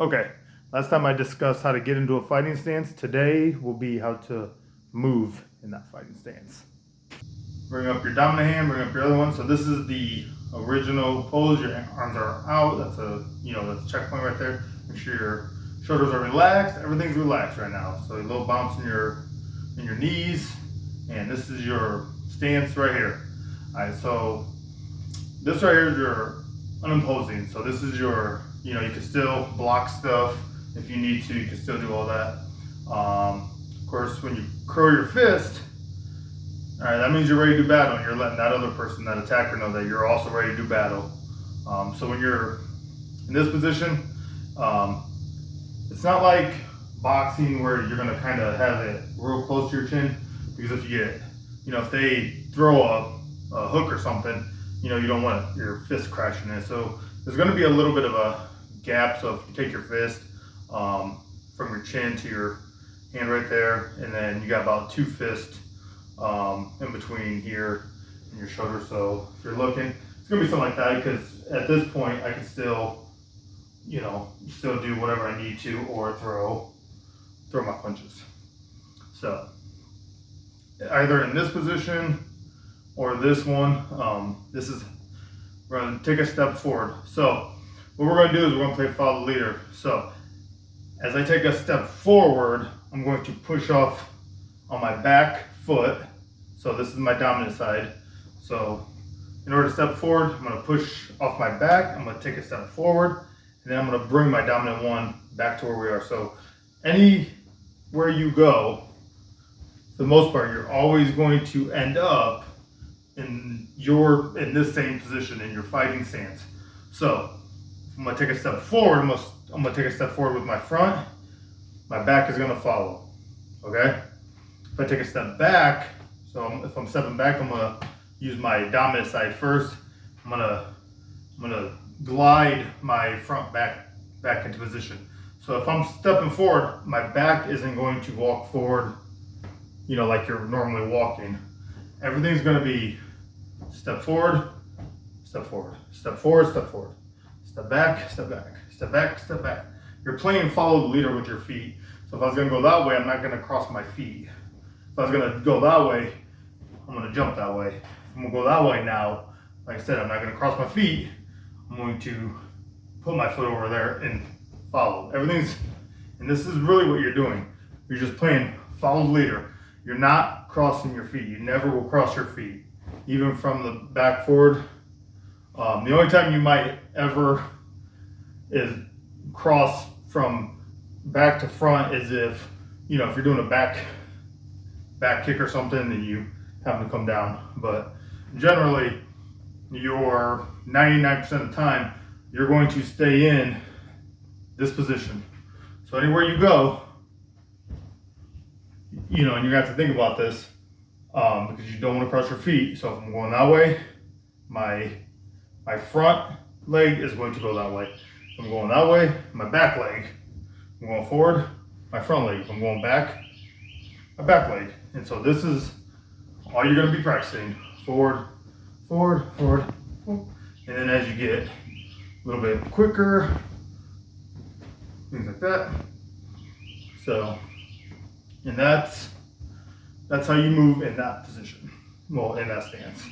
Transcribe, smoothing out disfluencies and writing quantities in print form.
Okay, last time I discussed how to get into a fighting stance. Today will be how to move in that fighting stance. Bring up your dominant hand, bring up your other one. So this is the original pose. Your arms are out. That's that's a checkpoint right there. Make sure your shoulders are relaxed. Everything's relaxed right now. So a little bounce in your knees, and this is your stance right here. All right, so this right here is your unimposing. So this is your, you can still block stuff if you need to. You can still do all that. Of course, when you curl your fist, all right, that means you're ready to do battle, and you're letting that other person, that attacker, know that you're also ready to do battle. So when you're in this position, it's not like boxing where you're gonna kind of have it real close to your chin, because if you get, if they throw a hook or something, you don't want your fist crashing in. So there's going to be a little bit of a gap. So if you take your fist from your chin to your hand right there, and then you got about 2 fists in between here and your shoulder. So if you're looking, it's going to be something like that, because at this point I can still, still do whatever I need to, or throw my punches. So either in this position or this one, we're going to take a step forward. So what we're going to do is we're going to play follow the leader. So as I take a step forward, I'm going to push off on my back foot. So this is my dominant side. So in order to step forward, I'm going to push off my back. I'm going to take a step forward, and then I'm going to bring my dominant one back to where we are. So anywhere you go, for the most part, you're always going to end up in this same position in your fighting stance. So I'm going to take a step forward. I'm going to take a step forward with my front. My back is going to follow. Okay. If I take a step back, so if I'm stepping back, I'm going to use my dominant side first. I'm going to glide my front back into position. So if I'm stepping forward, my back isn't going to walk forward, like you're normally walking. Everything's going to be step forward, step forward, step forward, step forward, step back, step back, step back, step back. You're playing follow the leader with your feet. So if I was going to go that way, I'm not going to cross my feet. If I was going to go that way, I'm going to jump that way. If I'm going to go that way now, like I said, I'm not going to cross my feet. I'm going to put my foot over there and follow. And this is really what you're doing. You're just playing follow the leader. You're not crossing your feet. You never will cross your feet, even from the back forward. The only time you might ever is cross from back to front is if you're doing a back kick or something and you have to come down. But generally, you're 99% of the time you're going to stay in this position. So anywhere you go, and you have to think about this, because you don't want to cross your feet. So if I'm going that way, my front leg is going to go that way. If I'm going that way, my back leg. If I'm going forward, my front leg. If I'm going back, my back leg. And so this is all you're going to be practicing. Forward, forward, forward, forward. And then as you get a little bit quicker, things like that. So, and that's how you move in that position. Well, in that stance.